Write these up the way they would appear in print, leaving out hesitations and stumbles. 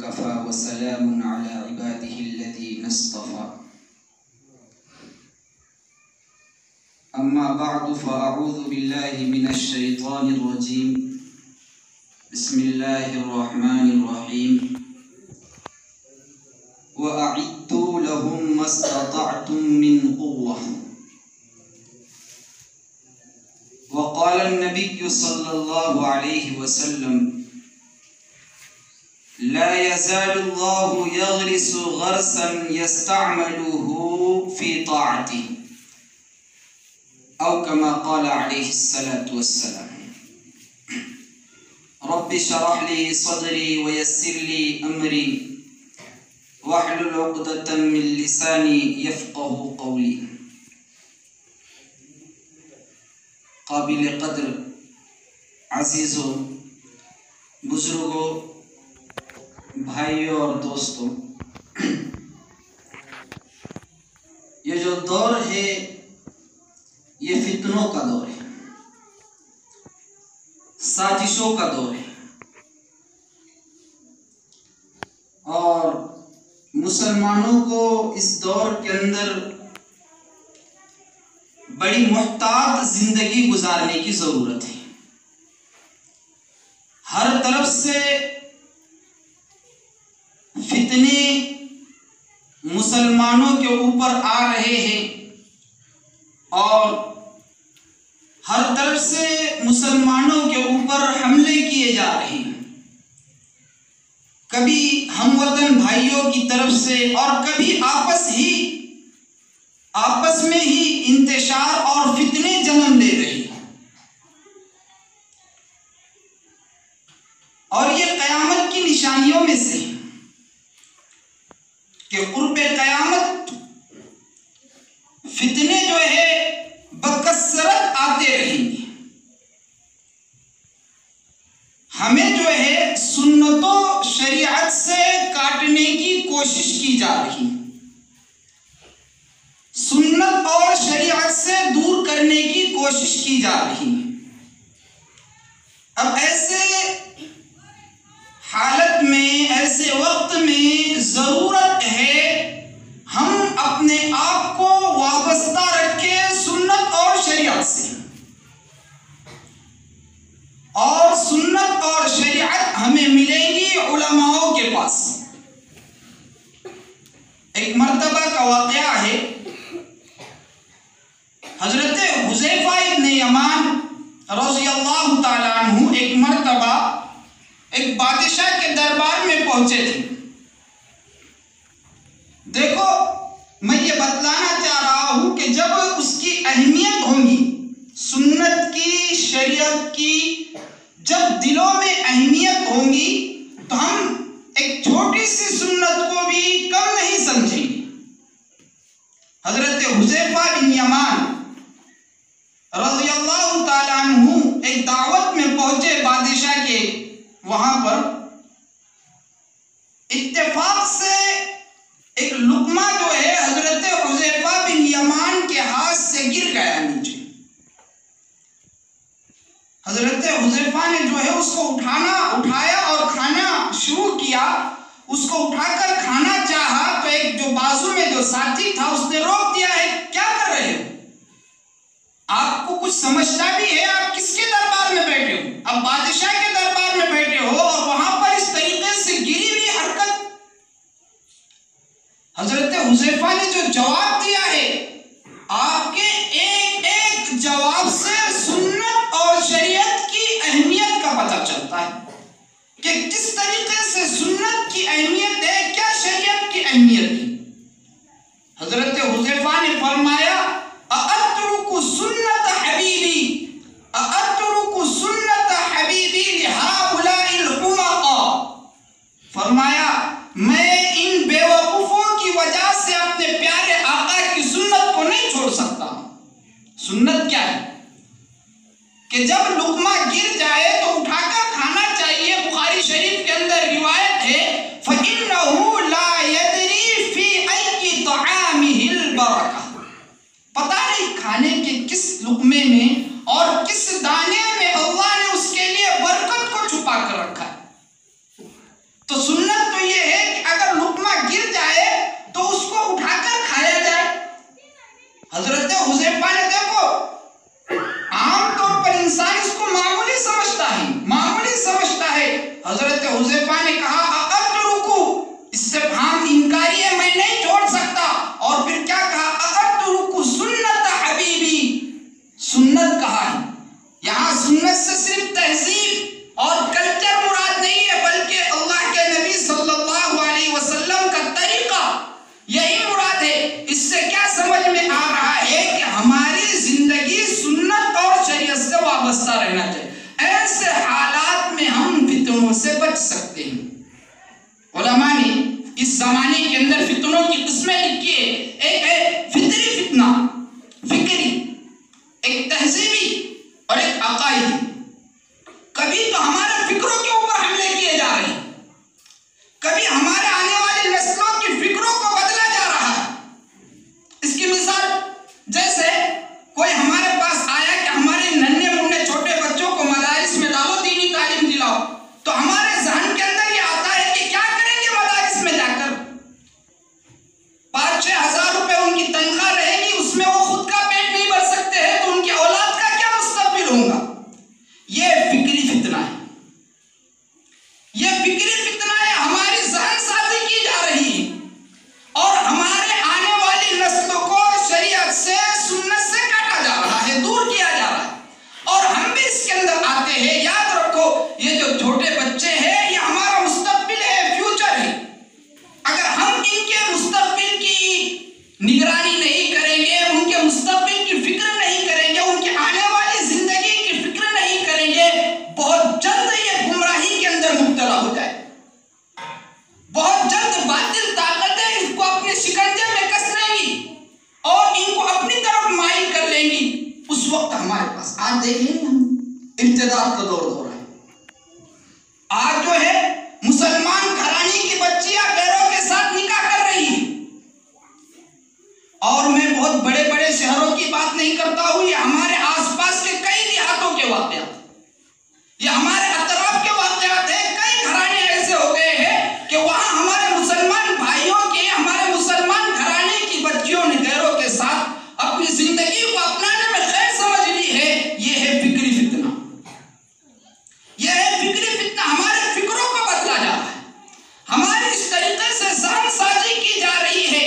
وكفى وسلام على عباده الذين اصطفى. أما بعد فأعوذ بالله من الشيطان الرجيم. بسم الله الرحمن الرحيم. وأعدوا لهم ما استطعتم من قوة. وقال النبي صلى الله عليه وسلم: لا يزال الله يغرس غرسا يستعمله في طاعته، أو كما قال عليه الصلاة والسلام. رب اشرح لي صدري ويسر لي أمري واحلل عقدة من لساني يفقه قولي. قابل قدر عزیزوں، بزرگوں، بھائیوں اور دوستوں، یہ جو دور ہے یہ فتنوں کا دور ہے، سازشوں کا دور ہے، اور مسلمانوں کو اس دور کے اندر بڑی محتاط زندگی گزارنے کی ضرورت ہے۔ ہر طرف سے فتنے مسلمانوں کے اوپر آ رہے ہیں اور ہر طرف سے مسلمانوں کے اوپر حملے کیے جا رہے ہیں، کبھی ہم وطن بھائیوں کی طرف سے اور کبھی آپس میں ہی انتشار اور فتنے جنم لے رہے ہیں، اور یہ قیامت کی نشانیوں میں سے ہے کہ قرب قیامت فتنے جو ہے بکثرت آتے رہیں گے۔ ہمیں جو ہے سنت و شریعت سے کاٹنے کی کوشش کی جا رہی ہے، سنت اور شریعت سے دور کرنے کی کوشش کی جا رہی ہے۔ اب ایسے حالت میں، ایسے وقت میں ضرورت ہے ہم اپنے آپ کو وابستہ رکھیں سنت اور شریعت سے، اور سنت اور شریعت ہمیں ملیں گی علماء کے پاس۔ ایک مرتبہ کا واقعہ ہے، حضرت حذیفہ ابن یمان رضی اللہ تعالیٰ عنہ ایک مرتبہ ایک بادشاہ کے دربار میں پہنچے تھے۔ دیکھو، میں یہ بتلانا چاہ رہا ہوں کہ جب اس کی اہمیت ہوگی، سنت کی، شریعت کی جب دلوں میں اہمیت ہوگی تو ہم ایک چھوٹی سی سنت کو بھی کم نہیں سمجھیں گے۔ حضرت حذیفہ بن یمان رضی اللہ تعالیٰ عنہ ایک دعوت میں پہنچے بادشاہ کے وہاں پر، اتفاق سے ایک لقمہ جو ہے حضرت حذیفہ بن یمان کے ہاتھ سے گر گیا نیچے۔ حضرت حذیفہ نے جو ہے اس کو اٹھایا اور کھانا شروع کیا۔ اس کو اٹھا کر کھانا چاہا تو ایک جو بازو میں جو ساتھی تھا اس نے روک دیا ہے، کیا کر رہے ہو؟ آپ کو کچھ سمجھتا بھی ہے؟ آپ کس کے دربار میں بیٹھے ہو؟ اب بادشاہ کے دربار میں بیٹھے ہو اور وہاں پر اس طریقے سے گری ہوئی حرکت۔ حضرت حذیفہ نے جو جواب دیا ہے، آپ کے ایک ایک جواب سے سنت اور شریعت کی اہمیت کا پتہ چلتا ہے کہ کس طریقے سے سنت کی اہمیت ہے، کیا شریعت کی اہمیت ہے۔ حضرت حذیفہ نے فرمایا: اَأَتْرُكُ سُنَّةَ حَبِيبِي اَأَتْرُكُ سُنَّةَ حَبِيبِي لِهَؤُلَاءِ الْحُمَقَاءِ، فرمایا میں ان بے وقوفوں کی وجہ سے اپنے پیارے آقا کی سنت کو نہیں چھوڑ سکتا۔ سنت کیا ہے کہ جب لقمہ گر جائے تو اٹھا کر کھانا چاہیے۔ بخاری شریف کے اندر روایت ہے: فَإِنَّهُ لَا يَدْرِي فِي أَيِّ طَعَامِهِ الْبَرَكَةُ، پتہ نہیں کھانے کے کس لقمے میں اور کس دانے میں اللہ نے اس کے لیے برکت کو چھپا کر رکھا ہے۔ تو سنت تو یہ یہی مراد ہے۔ اس سے کیا سمجھ میں آ رہا ہے کہ ہماری زندگی سنت اور شریعت سے وابستہ رہنا چاہیے۔ ایسے حالات میں ہم فتنوں سے بچ سکتے ہیں۔ علماء نے اس زمانے کے اندر فتنوں کی قسمیں لکھی ہے۔ ایک ہے فطری فتنہ، فکری، ایک تہذیبی اور ایک عقائدی۔ کبھی تو ہمارے فکروں کے اوپر حملے کیے جا رہے ہیں، کبھی ہمارے آنے والی نسلوں کی فکروں کو بدلا جا رہا ہے۔ اس کی مثال جیسے کوئی ہمارے پاس آیا کہ ہمارے ننھے منھے چھوٹے بچوں کو مدارس میں ڈالو، دینی تعلیم دلاؤ، تو ہمارے ذہن کے اندر یہ آتا ہے کہ کیا کریں گے مدارس میں جا کر؟ 5-6 ہزار روپے ان کی تنخواہ رہے گی، اس میں وہ خود کا پیٹ نہیں بھر سکتے ہیں، تو ان کی اولاد کا کیا مستقبل ہوگا؟ یہ فکری فتنہ ہے، یہ فکری فتنہ ہے۔ ہماری ذہن سازی کی جا رہی ہے اور ہمارے آنے والی نسلوں کو شریعت سے، سنت سے کاٹا جا رہا ہے، دور کیا جا رہا ہے، اور ہم بھی اس کے اندر آتے ہیں۔ یاد رکھو، یہ جو چھوٹے بچے ہیں یہ ہمارا مستقبل ہے، فیوچر ہے۔ اگر ہم ان کے مستقبل کی نگرانی نہیں کریں گے، ان کے مستقبل کی فکر نہیں کریں گے، ان کی آنے والی زندگی کی فکر نہیں کریں گے، بہت جلد یہ گمراہی کے اندر مبتلا ہو جائے، بہت جلد باطل طاقتیں اس کو اپنے شکنجے میں کس لیں گی اور ان کو اپنی طرف مائل کر لیں گی۔ اس وقت ہمارے پاس آج دیکھیں ہم ارتداد کا دور ہو رہا ہے۔ آج جو ہے مسلمان گھرانے کی بچیاں غیروں کے ساتھ نکاح کر رہی ہیں، اور میں بہت بڑے بڑے شہروں کی بات نہیں کرتا ہوں، یہ ہمارے آس پاس کے کئی دیہاتوں کے واقعات، یہ ہمارے اطراف کے واقعات ہیں۔ کئی گھرانے ایسے ہو گئے ہیں کہ وہاں ہمارے مسلمان بھائیوں کے، ہمارے مسلمان گھرانے کی بچیوں نے غیروں کے ساتھ اپنی زندگی کو اپنانے میں خیر سمجھ لی ہے۔ یہ ہے فکری فتنہ، یہ ہے فکری فتنہ۔ ہمارے فکروں کو بدلا جا رہا ہے، ہماری اس طریقے سے ذہن سازی کی جا رہی ہے۔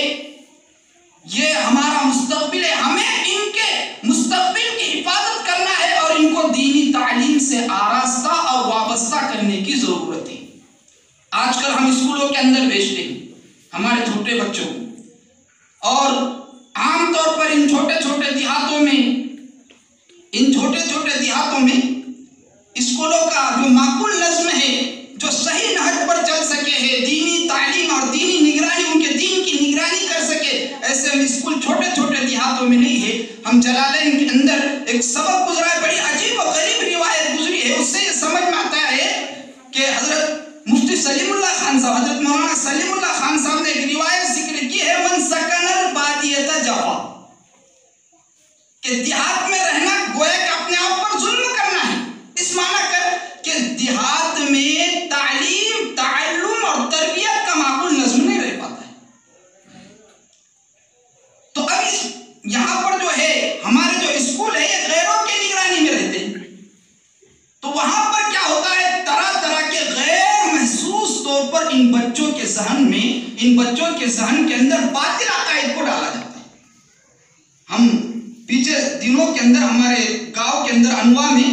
یہ ہمارا مستقبل ہے، ہمیں ان کے مستقبل کی حفاظت کرنا ہے اور ان کو دینی تعلیم سے آراستہ اور وابستہ کرنے کی ضرورت ہے۔ آج کل ہم اسکولوں کے اندر بھیجتے ہیں ہمارے چھوٹے بچوں کو، اور عام طور پر ان چھوٹے چھوٹے دیہاتوں میں اسکولوں کا جو معقول نظم ہے، جو صحیح نہج پر چل سکے ہے، دینی تعلیم اور دینی نگرانی، ان کے دین کی نگرانی کر سکے، ایسے اسکول چھوٹے چھوٹے دیہاتوں میں نہیں ہے۔ ہم جلالین کے اندر ایک سبق گزرا ہے، بڑی عجیب و غریب روایت گزری ہے، اس سے یہ سمجھ میں آتا ہے کہ حضرت مفتی سلیم اللہ خان صاحب، حضرت مولانا سلیم اللہ خان صاحب نے ایک روایت ذکر کی ہے، من سکن البادیۃ جفا، کہ دیہات میں رہنا گویا کہ اپنے آپ پر ظلم کرنا ہے۔ اس معنی کر کہ دیہات میں تعلیم، تعلم اور تربیت کا معقول نظم نہیں رہ پاتا ہے۔ تو اب یہاں پر جو ہے ہمارے جو اسکول ہے یہ غیروں کی نگرانی میں رہتے ہیں، تو وہاں پر کیا ہوتا ہے، طرح طرح کے غیر محسوس طور پر ان بچوں کے ذہن میں، ان بچوں کے ذہن کے اندر باطل عقائد کو ڈالا جاتا ہے۔ ہم پیچھے دنوں کے اندر ہمارے گاؤں کے اندر انواع میں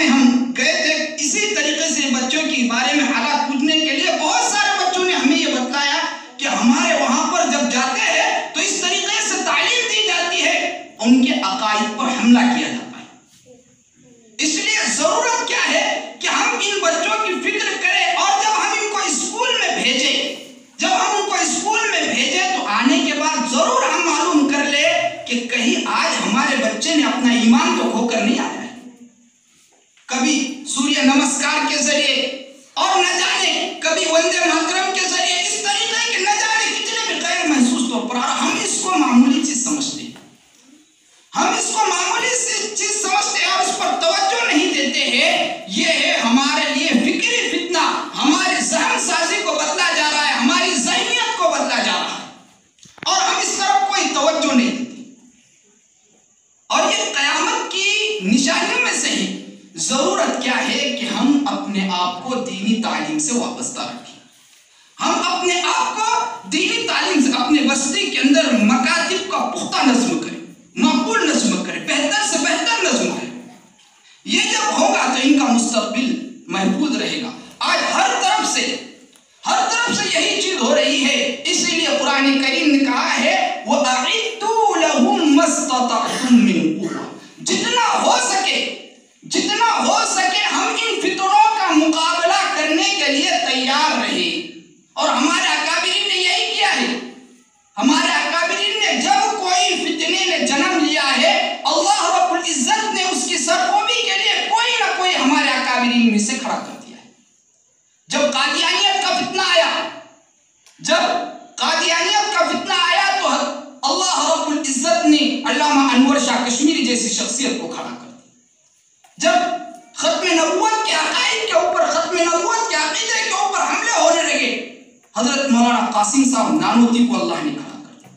ہم گئے تھے، اسی طریقے سے بچوں کے بارے میں حالات پوچھنے کے لیے بہت سارے بچوں نے ہمیں یہ بتلایا کہ ہمارے وہاں پر جب جاتے ہیں تو اس طریقے سے تعلیم دی جاتی ہے، ان کے عقائد پر حملہ کیا جاتا ہے۔ اس لیے ضرورت کیا ہے کہ ہم ان بچوں کی فکر کریں، اور جب ہم ان کو اسکول میں بھیجیں تو آنے کے بعد ضرور ہم معلوم کر لیں کہ کہیں آج ہمارے بچے نے اپنا ایمان تو کھو کر نہیں آیا ہے، کبھی سوریہ نمسکار کے ذریعے اور نہ جانے کبھی وندے ماترم کے ذریعے، اس طریقے کے نہ جانے کتنے بھی غیر محسوس طور پر ہم اس کو معمولی چیز سمجھتے ہیں، ہم اس کو معمولی چیز سمجھتے ہیں اور اس پر توجہ نہیں دیتے ہیں۔ یہ ہے ہمارے لیے فکری فتنہ، ہماری ذہن سازی کو بدلا جا رہا ہے، ہماری ذہنیت کو بدلا جا رہا ہے، اور ہم اس طرف کوئی توجہ نہیں دیتے، اور یہ قیامت کی نشانیوں میں سے ہے۔ ضرورت کیا ہے کہ ہم اپنے آپ کو دینی تعلیم سے وابستہ رکھیں، ہم اپنے آپ کو دینی تعلیم سے اپنے بستی کے اندر مکاتب کا پختہ نظم کریں، معقول نظم کریں، بہتر سے بہتر نظم کریں۔ یہ جب ہوگا تو ان کا مستقبل محفوظ رہے گا۔ آج ہر طرف سے یہی چیز ہو رہی ہے. اسی لیے قرآن کریم نے کہا ہے وَأَعِدُّوا لَهُم مَّا اسْتَطَعْتُم مِّن قُوَّةٍ. جتنا ہو سکے ہم ان فتنوں کا مقابلہ کرنے کے لیے تیار رہے. اور ہمارے اکابرین نے یہی کیا ہے. ہمارے اکابرین نے جب کوئی فتنے نے جنم لیا ہے اللہ رب العزت نے اس کی سرکوبی کے لیے کوئی نہ کوئی ہمارے اکابرین میں سے کھڑا کر دیا ہے. جب قادیانیت کا فتنہ آیا تو اللہ رب العزت نے علامہ انور شاہ کشمیری جیسی شخصیت کو کھڑا کر دیا. جب ختم نبوت کے عقائد کے اوپر, ختم نبوت کے عقیدے کے اوپر حملے ہونے لگے, حضرت مولانا قاسم صاحب نانوتی کو اللہ نے کھڑا کر دیا.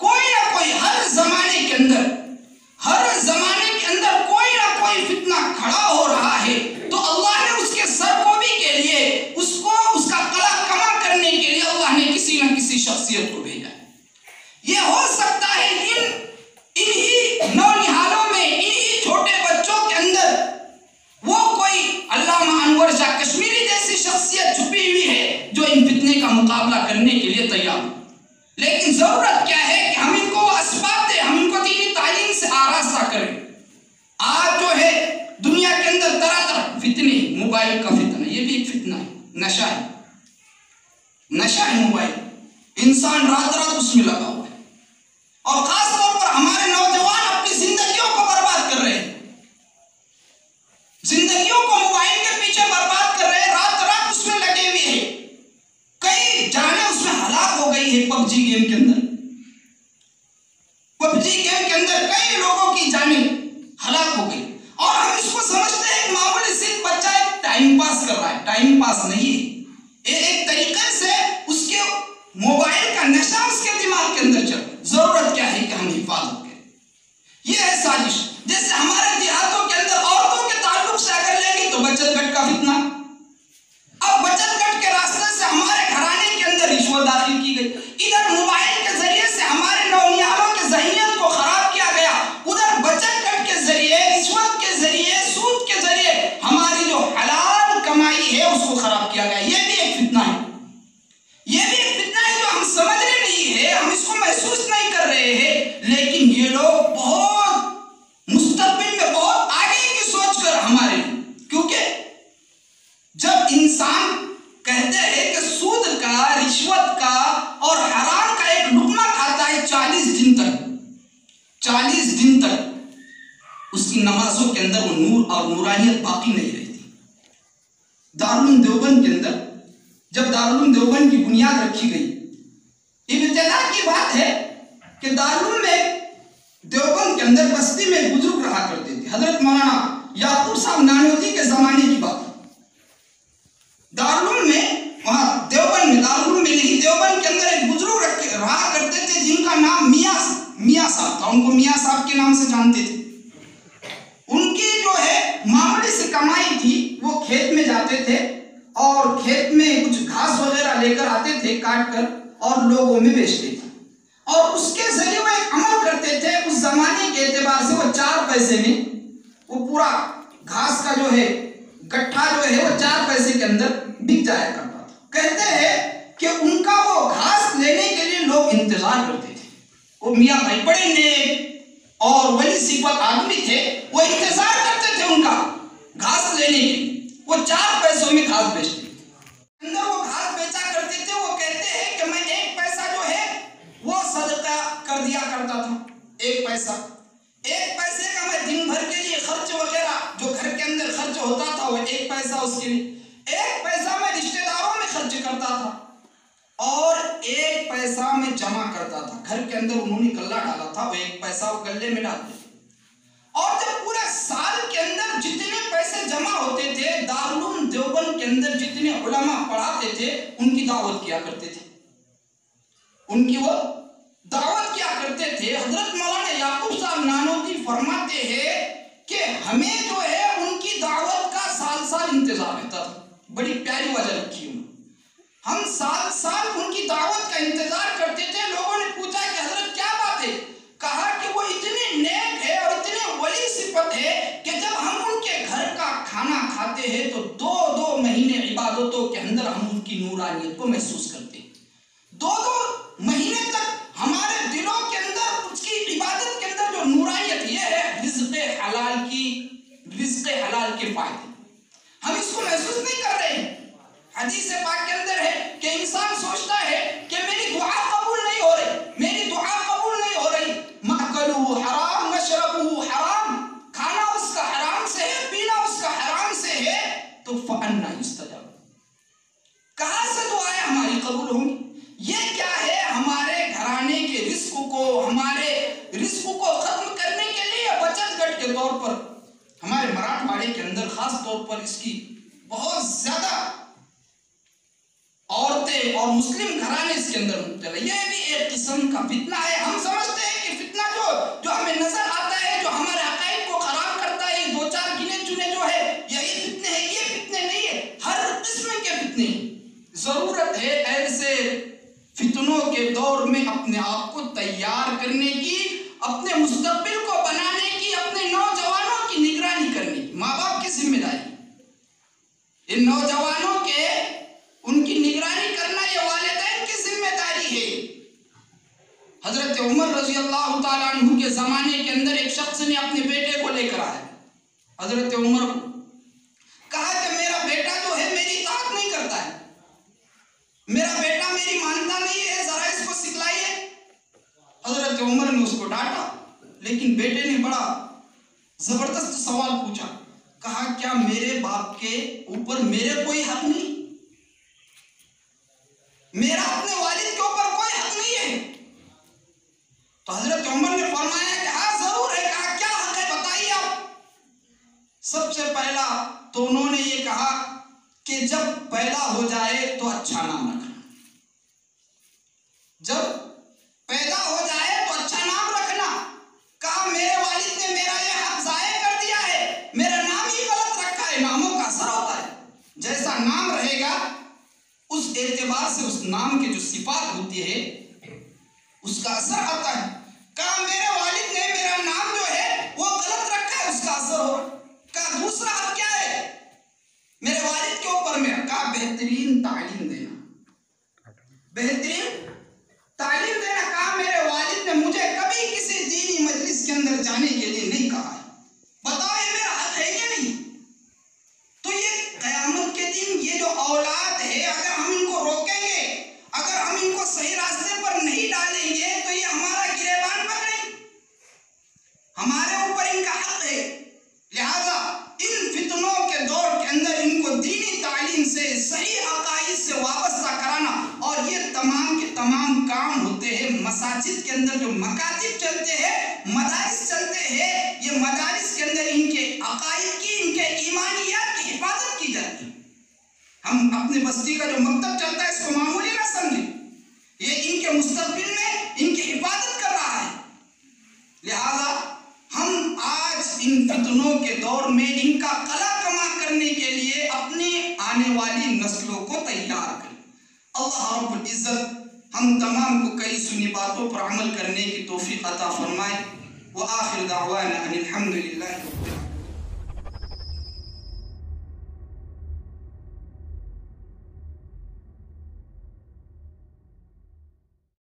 کوئی نہ کوئی ہر زمانے کے اندر کوئی نہ کوئی فتنہ کھڑا ہو رہا ہے تو اللہ نے اس کے سرکوبی کے لیے, اس کا قلع کما کرنے کے لیے اللہ نے کسی نہ کسی شخصیت کو بھیجا ہے. یہ ہو سکتا ہے انہی نونہالوں میں, انہی چھوٹے بچوں کے اندر وہ کوئی علامہ انور شاہ کشمیری جیسی شخصیت چھپی ہوئی ہے جو ان فتنے کا مقابلہ کرنے کے لیے تیار ہو. لیکن ضرورت کیا ہے کہ ہم ان کو اسباب دیں, ہم ان کو دینی تعلیم سے آراستہ کریں. آج جو ہے دنیا کے اندر طرح طرح فتنے, موبائل کا فتنہ, یہ بھی ایک فتنہ ہے. نشہ ہے موبائل, انسان رات اس میں لگا ہوا ہے. اور خاص طور پر ہمارے نوجوان اپنی زندگیوں کو برباد کر رہے ہیں, زندگیوں کو موبائل کے پیچھے برباد کر رہے ہیں, رات اس میں لگے ہوئے ہیں. کئی جانیں اس میں ہلاک ہو گئی ہے. پب جی گیم کے اندر کئی لوگوں کی جانیں ہلاک ہو گئی. اور ہم اس کو سمجھتے ہیں کہ معمولی سی بچہ ایک ٹائم پاس کر رہا ہے. ٹائم پاس نہیں ہے, ایک طریقے سے اس کے موبائل کا نشہ اس کے دماغ کے اندر چل. ضرورت کیا ہے کہ ہم حفاظت کریں. یہ ہے سازش. جیسے ہمارے دیہاتوں کے اندر عورتوں کے تعلق سے اگر لیں گے تو بچت گھٹ کا فتنہ. اب بچت گھٹ کے راستے سے ہمارے گھرانے کے اندر رشوت داخل کی گئی. ادھر موبائل کے ذریعے سے ہمارے نونہالوں کے ذہنیت کو خراب کیا گیا, ادھر بچت گھٹ کے ذریعے, رشوت کے ذریعے, سود کے ذریعے ہماری جو حلال کمائی ہے اس کو خراب کیا گیا. یہ بھی ایک فتنہ ہے. یہ بھی ایک فتنہ ہے جو ہم سمجھ رہے نہیں ہے, ہم اس کو محسوس نہیں کر رہے ہیں. لیکن یہ لوگ بہت مستقبل میں بہت آگے کی سوچ کر ہمارے, کیونکہ جب انسان کہتے ہیں کہ سود کا, رشوت کا اور حرام کا ایک لقمہ کھاتا ہے 40 دن تک اس کی نمازوں کے اندر وہ نور اور نورانیت باقی نہیں رہتی. دارالعلوم دیوبند کے اندر جب دارالعلوم دیوبند کی بنیاد رکھی گئی, ابتدا کی بات ہے کہ دارالعلوم میں دیوبند کے اندر بستی میں بزرگ رہا کرتے تھے. حضرت مولانا یعقوب صاحب نانوتی کے زمانے کی بات. دارالعلوم میں, وہاں دیوبند میں, دارالعلوم میں نہیں دیوبند کے اندر ایک بزرگ رہا کرتے تھے جن کا نام میاں صاحب تھا. ان کو میاں صاحب کے نام سے جانتے تھے. ان کی جو ہے معمولی سے کمائی تھی, وہ کھیت میں جاتے تھے اور کھیت میں کچھ گھاس وغیرہ لے کر آتے تھے کاٹ کر اور لوگوں میں بیچتے تھے. اور اس کے ذریعے وہ ایک عمل کرتے تھے. اس زمانے کے اعتبار سے وہ 4 پیسے میں وہ پورا گھاس کا جو ہے گٹھا جو ہے وہ 4 پیسے کے اندر بک جایا کرتا تھا. کہتے ہیں کہ ان کا وہ گھاس لینے کے لیے لوگ انتظار کرتے تھے. وہ میاں بھائی بڑے نیک اور ولی صفت آدمی تھے, وہ انتظار کرتے تھے ان کا گھاس لینے کے لیے. وہ 4 پیسوں میں گھاس بیچتے تھے. اندر وہ گھاس بیچا کرتے تھے. وہ کہتے ہیں کہ میں 1 پیسہ جو ہے وہ صدقہ کر دیا کرتا تھا. 1 پیسہ, 1 پیسے کا میں دن بھر کے لیے خرچ وغیرہ جو گھر کے اندر خرچ ہوتا تھا وہ 1 پیسہ اس کے لیے, 1 پیسہ میں رشتہ داروں میں خرچ کرتا تھا اور 1 پیسہ میں جمع کرتا تھا. گھر کے اندر انہوں نے گلہ ڈالا تھا, وہ 1 پیسہ وہ گلے میں ڈالتے تھے. اور جب پورے سال کے اندر جتنے پیسے جمع ہوتے تھے, دارالعلوم دیوبند کے اندر جتنے علماء پڑھاتے تھے ان کی دعوت کیا کرتے تھے. ان کی وہ دعوت کیا کرتے تھے. حضرت مولانا یعقوب صاحب نانوتی فرماتے ہیں کہ ہمیں جو ہے ان کی دعوت کا سال انتظار رہتا تھا. بڑی پیاری وجہ رکھی انہوں نے. ہم سال ان کی دعوت کا انتظار کرتے تھے. لوگوں نے پوچھا کہ حضرت کیا بات ہے؟ کہا کہ وہ اتنے نیک ہے اور اتنے ولی صفت ہے کہ جب ہم ان کے گھر کا کھانا کھاتے ہیں تو 2 مہینے عبادتوں کے اندر ہم ان کی نورانیت کو محسوس کرتے ہیں. 2 مہینے تک ہمارے دلوں کے اندر اس کی عبادت کے اندر جو نورانیت یہ ہے رزق حلال کے فائدے ہم اس کو محسوس نہیں کر رہے ہیں. حدیث پاک کے اندر ہے کہ انسان سوچتا ہے کہ میری دعا قبول نہیں ہو رہی, مأکلہ حرام مشربہ حرام, کھانا اس کا حرام سے ہے, پینا اس کا حرام سے ہے, تو فأنی یستجاب, کہاں سے دعائیں ہماری قبول ہوں گی؟ یہ کیا ہے؟ ہمارے گھرانے کے ہمارے رزق کو ختم کرنے کے لیے بچت گھٹ کے طور پر ہمارے مراٹھواڑے کے اندر خاص طور پر اس کی بہت زیادہ عورتیں اور مسلم گھرانے اس کے اندر مبتلا. یہ بھی ایک قسم کا فتنہ ہے. ہم سمجھتے ہیں کہ فتنہ جو ہمیں نظر آتا ہے, جو ہمارے عقائد کو خراب کرتا ہے, 2-4 گنے چنے جو ہے یہی فتنے ہیں, یہ فتنے نہیں ہے, ہر قسم کے فتنے ہیں. ضرورت ہے ایسے فتنوں کے دور میں اپنے آپ کو تیار کرنے کی, اپنے مستقبل کو بنانے کی, اپنے نوجوانوں کی نگرانی کرنے کی. ماں باپ کی ذمہ داری, ان نوجوانوں کے ان کی نگرانی کرنا یہ والدین کی ذمہ داری ہے. حضرت عمر رضی اللہ تعالیٰ عنہ کے زمانے کے اندر ایک شخص نے اپنے بیٹے کو لے کر آیا. حضرت عمر کو کہا کہ میرا بیٹا جو ہے میری اطاعت نہیں کرتا ہے, میرا بیٹا میری مانتا نہیں ہے, ذرا اس کو سکھلائیے. حضرت عمر نے اس کو ڈانٹا, لیکن بیٹے نے بڑا زبردست سوال پوچھا. کہا کیا میرے باپ کے اوپر میرے کوئی حق نہیں؟ میرا اپنے والد کے اوپر کوئی حق نہیں ہے؟ تو حضرت عمر نے فرمایا کہ ہاں ضرور ہے. کہا کیا حق ہے بتائیے آپ. سب سے پہلا تو انہوں نے یہ کہا کہ جب پیدا ہو جائے تو اچھا نام رکھنا. جب پیدا ہو جائے تو اچھا نام رکھنا. کہا میرے والد نے میرا یہ حق ضائع کر دیا ہے, میرا نام ہی غلط رکھا ہے. ناموں کا اثر ہوتا ہے, جیسا نام رہے گا اس اعتبار سے اس نام کے جو صفات ہوتی ہے اس کا اثر آتا ہے. کہا میرے والد نے میرا نام جو ہے وہ غلط رکھا ہے, اس کا اثر ہو رہا. کہا دوسرا حق کیا ہے میرے والد کے اوپر میرا؟ کہا بہترین تعلیم دینا, بہترین تعلیم دینا. کہا میرے والد نے مجھے کبھی کسی دینی مجلس کے اندر جانے کے لیے نہیں کہا ہے. بتاؤ یہ میرا حق ہے یا نہیں؟ تو یہ قیامت کے دن یہ جو اولاد ہے, اگر ہم ان کو روکیں گے, اگر ہم ان کو صحیح راستے پر نہیں ڈالیں گے تو یہ ہمارا گریبان پکڑیں گے, ہمارے اوپر ان کا حق ہے. لہذا ان فتنوں کے دور کے اندر ان کو دینی تعلیم سے, صحیح عقائد سے وابستہ کرانا, اور یہ تمام کے تمام کام ہوتے ہیں مساجد کے اندر. جو مکاتب چلتے ہیں, مدارس چلتے ہیں, یہ مدارس کے اندر ان کے عقائد کی, ان کے ایمانیات کی حفاظت کی جاتی ہے. ہم اپنے بستی کا جو مکتب چلتا ہے اس کو معمولی نہ سمجھیں, یہ ان کے مستقبل میں ان کی حفاظت کر رہا ہے. لہذا ہم آج ان فتنوں کے دور میں ان کا قلع کما کرنے کے لیے اپنی آنے والی نسلوں کو تیار کریں. اللہ رب العزت ہم تمام کو کئی سنی باتوں پر عمل کرنے کی توفیق عطا فرمائے. وآخر دعوانا ان الحمد للہ.